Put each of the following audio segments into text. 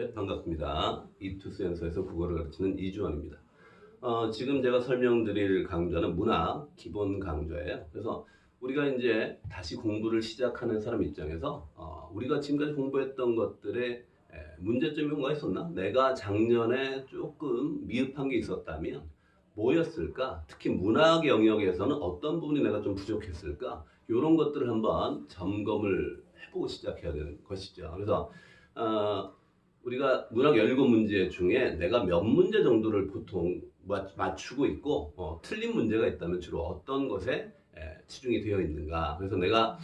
네, 반갑습니다. 이투스 연수에서 국어를 가르치는 이주원입니다. 지금 제가 설명드릴 강좌는 문학 기본 강좌예요. 그래서 우리가 이제 다시 공부를 시작하는 사람 입장에서 우리가 지금까지 공부했던 것들의 문제점이 뭔가 있었나? 내가 작년에 조금 미흡한 게 있었다면 뭐였을까? 특히 문학 영역에서는 어떤 부분이 내가 좀 부족했을까? 이런 것들을 한번 점검을 해보고 시작해야 되는 것이죠. 그래서 우리가 문학 17문제 중에 내가 몇 문제 정도를 보통 맞추고 있고 틀린 문제가 있다면 주로 어떤 것에 치중이 되어 있는가. 그래서 내가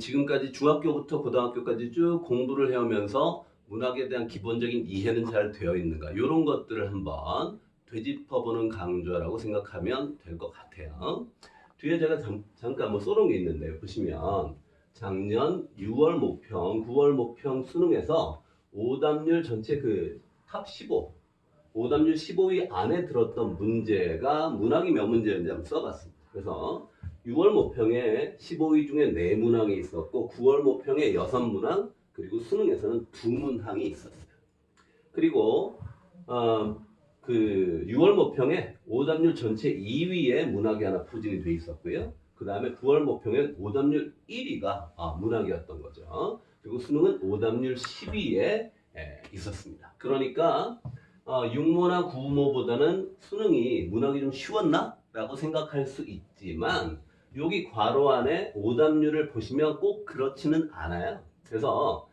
지금까지 중학교부터 고등학교까지 쭉 공부를 해오면서 문학에 대한 기본적인 이해는 잘 되어 있는가. 이런 것들을 한번 되짚어보는 강좌라고 생각하면 될 것 같아요. 뒤에 제가 잠깐 뭐 써놓은 게 있는데 보시면 작년 6월 모평, 9월 모평 수능에서 오답률 전체 그 탑 15, 오답률 15위 안에 들었던 문제가 문학이 몇 문제였는지 한번 써봤습니다. 그래서 6월 모평에 15위 중에 4문항이 있었고 9월 모평에 6문항, 그리고 수능에서는 2문항이 있었어요. 그리고 그 6월 모평에 오답률 전체 2위에 문학이 하나 포진이 돼 있었고요. 그 다음에 9월 모평엔 오답률 1위가 문학이었던 거죠. 그리고 수능은 오답률 10위에 있었습니다. 그러니까 6모나 9모보다는 수능이 문학이 좀 쉬웠나? 라고 생각할 수 있지만 여기 괄호 안에 오답률을 보시면 꼭 그렇지는 않아요. 그래서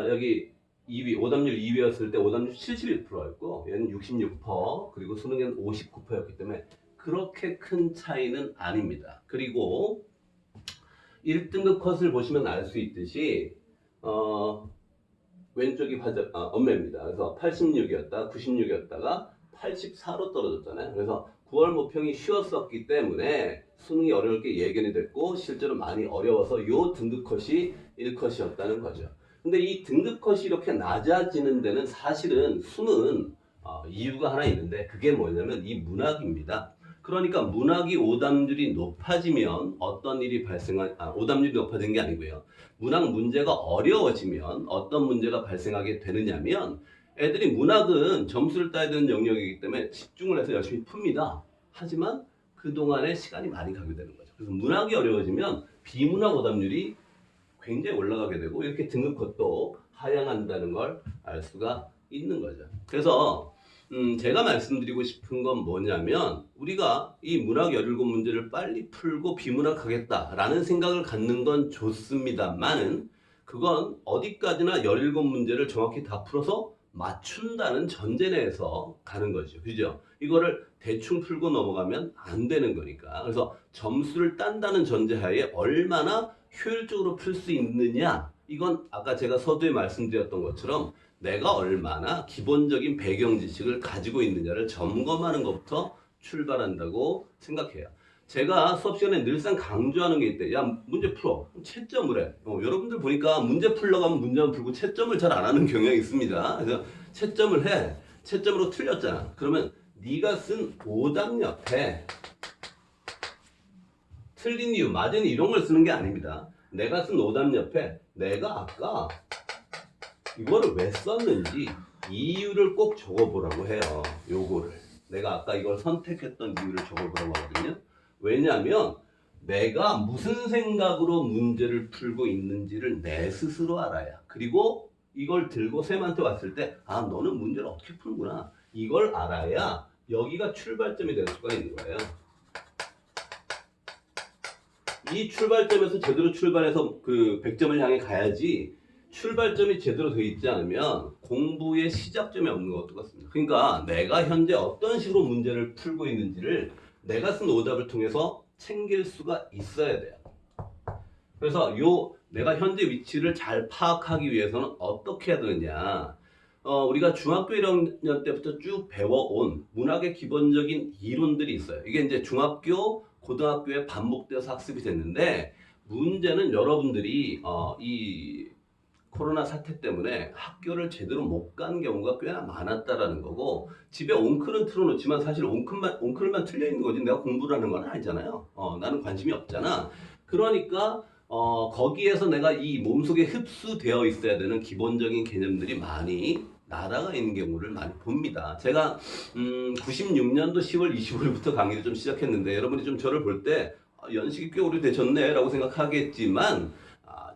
여기 2위, 오답률 2위였을 때 오답률 71%였고 얘는 66%, 그리고 수능에는 59%였기 때문에 그렇게 큰 차이는 아닙니다. 그리고 1등급 컷을 보시면 알 수 있듯이 왼쪽이 엄매입니다. 그래서 86이었다, 96이었다가 84로 떨어졌잖아요. 그래서 9월 모평이 쉬웠었기 때문에 수능이 어려울 게 예견이 됐고 실제로 많이 어려워서 이 등급 컷이 1컷이었다는 거죠. 근데 이 등급 컷이 이렇게 낮아지는 데는 사실은 숨은 이유가 하나 있는데 그게 뭐냐면 이 문학입니다. 그러니까 문학이 오답률이 높아지면 어떤 일이 오답률이 높아지는 게 아니고요. 문학 문제가 어려워지면 어떤 문제가 발생하게 되느냐면 애들이 문학은 점수를 따야 되는 영역이기 때문에 집중을 해서 열심히 풉니다. 하지만 그동안에 시간이 많이 가게 되는 거죠. 그래서 문학이 어려워지면 비문학 오답률이 굉장히 올라가게 되고 이렇게 등급컷도 하향한다는 걸 알 수가 있는 거죠. 그래서 제가 말씀드리고 싶은 건 뭐냐면 우리가 이 문학 17문제를 빨리 풀고 비문학 하겠다라는 생각을 갖는 건 좋습니다만은 그건 어디까지나 17문제를 정확히 다 풀어서 맞춘다는 전제 내에서 가는 거죠. 그죠? 이거를 대충 풀고 넘어가면 안 되는 거니까. 그래서 점수를 딴다는 전제하에 얼마나 효율적으로 풀 수 있느냐, 이건 아까 제가 서두에 말씀드렸던 것처럼 내가 얼마나 기본적인 배경 지식을 가지고 있느냐를 점검하는 것부터 출발한다고 생각해요. 제가 수업 시간에 늘상 강조하는 게 있대. 야, 문제 풀어. 채점을 해. 여러분들 보니까 문제 풀려고 하면 문제만 풀고 채점을 잘 안 하는 경향이 있습니다. 그래서 채점을 해. 채점으로 틀렸잖아. 그러면 네가 쓴 오답 옆에 틀린 이유, 맞은 이유 이런 걸 쓰는 게 아닙니다. 내가 쓴 오답 옆에 내가 아까 이거를 왜 썼는지 이유를 꼭 적어보라고 해요. 요거를. 내가 아까 이걸 선택했던 이유를 적어보라고 하거든요. 왜냐하면 내가 무슨 생각으로 문제를 풀고 있는지를 내 스스로 알아야. 그리고 이걸 들고 쌤한테 왔을 때 너는 문제를 어떻게 푸는구나. 이걸 알아야 여기가 출발점이 될 수가 있는 거예요. 이 출발점에서 제대로 출발해서 그 100점을 향해 가야지 출발점이 제대로 되어 있지 않으면 공부의 시작점이 없는 것도 같습니다. 그러니까 내가 현재 어떤 식으로 문제를 풀고 있는지를 내가 쓴 오답을 통해서 챙길 수가 있어야 돼요. 그래서 내가 현재 위치를 잘 파악하기 위해서는 어떻게 해야 되느냐. 우리가 중학교 1학년 때부터 쭉 배워온 문학의 기본적인 이론들이 있어요. 이게 이제 중학교, 고등학교에 반복되어서 학습이 됐는데 문제는 여러분들이 이 코로나 사태 때문에 학교를 제대로 못 간 경우가 꽤나 많았다라는 거고 집에 온클은 틀어놓지만 사실 온클만 틀려 있는 거지 내가 공부를 하는 건 아니잖아요. 나는 관심이 없잖아. 그러니까 거기에서 내가 이 몸속에 흡수되어 있어야 되는 기본적인 개념들이 많이 날아가 있는 경우를 많이 봅니다. 제가 96년도 10월 25일부터 강의를 좀 시작했는데 여러분이 좀 저를 볼 때 연식이 꽤 오래되셨네 라고 생각하겠지만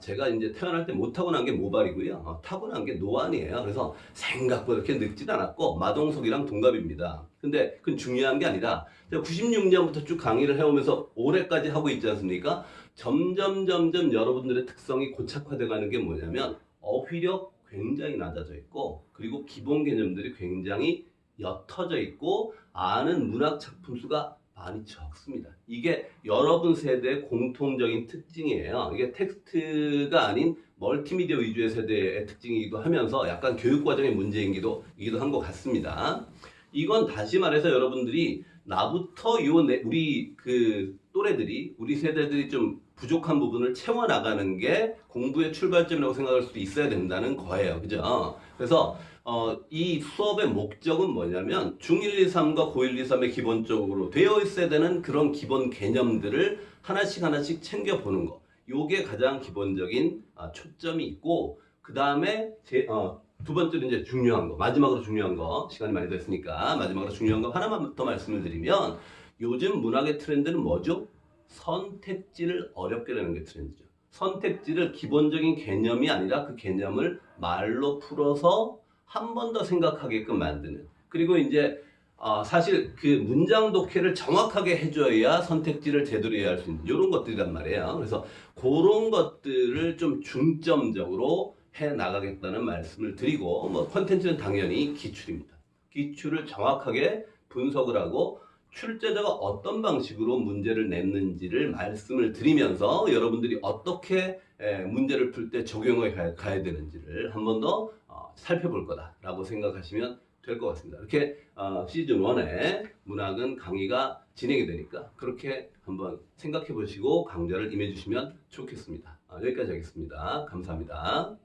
제가 이제 태어날 때 못 타고난 게 모발이고요. 타고난 게 노안이에요. 그래서 생각보다 그렇게 늙진 않았고 마동석이랑 동갑입니다. 근데 그건 중요한 게 아니라 제가 96년부터 쭉 강의를 해오면서 올해까지 하고 있지 않습니까? 점점 여러분들의 특성이 고착화돼 가는 게 뭐냐면 어휘력 굉장히 낮아져 있고 그리고 기본 개념들이 굉장히 옅어져 있고 아는 문학 작품 수가 많이 적습니다. 이게 여러분 세대의 공통적인 특징이에요. 이게 텍스트가 아닌 멀티미디어 위주의 세대의 특징이기도 하면서 약간 교육 과정의 문제이기도 한 것 같습니다. 이건 다시 말해서 여러분들이 나부터 우리 그 또래들이 우리 세대들이 좀 부족한 부분을 채워나가는 게 공부의 출발점이라고 생각할 수도 있어야 된다는 거예요. 그죠? 그래서 이 수업의 목적은 뭐냐면 중1, 2, 3과 고1, 2, 3에 기본적으로 되어 있어야 되는 그런 기본 개념들을 하나씩 챙겨보는 거. 요게 가장 기본적인 초점이 있고 그 다음에 두 번째로 이제 중요한 거, 마지막으로 중요한 거, 시간이 많이 됐으니까 마지막으로 중요한 거 하나만 더 말씀을 드리면 요즘 문학의 트렌드는 뭐죠? 선택지를 어렵게 내는 게 트렌드죠. 선택지를 기본적인 개념이 아니라 그 개념을 말로 풀어서 한 번 더 생각하게끔 만드는. 그리고 이제 사실 그 문장 독해를 정확하게 해줘야 선택지를 제대로 이해할 수 있는 이런 것들이란 말이에요. 그래서 그런 것들을 좀 중점적으로 해 나가겠다는 말씀을 드리고 뭐 컨텐츠는 당연히 기출입니다. 기출을 정확하게 분석을 하고 출제자가 어떤 방식으로 문제를 냈는지를 말씀을 드리면서 여러분들이 어떻게 문제를 풀 때 적용해 가야 되는지를 한 번 더 살펴볼 거다라고 생각하시면 될 것 같습니다. 이렇게 시즌 1의 문학은 강의가 진행이 되니까 그렇게 한번 생각해 보시고 강좌를 임해 주시면 좋겠습니다. 여기까지 하겠습니다. 감사합니다.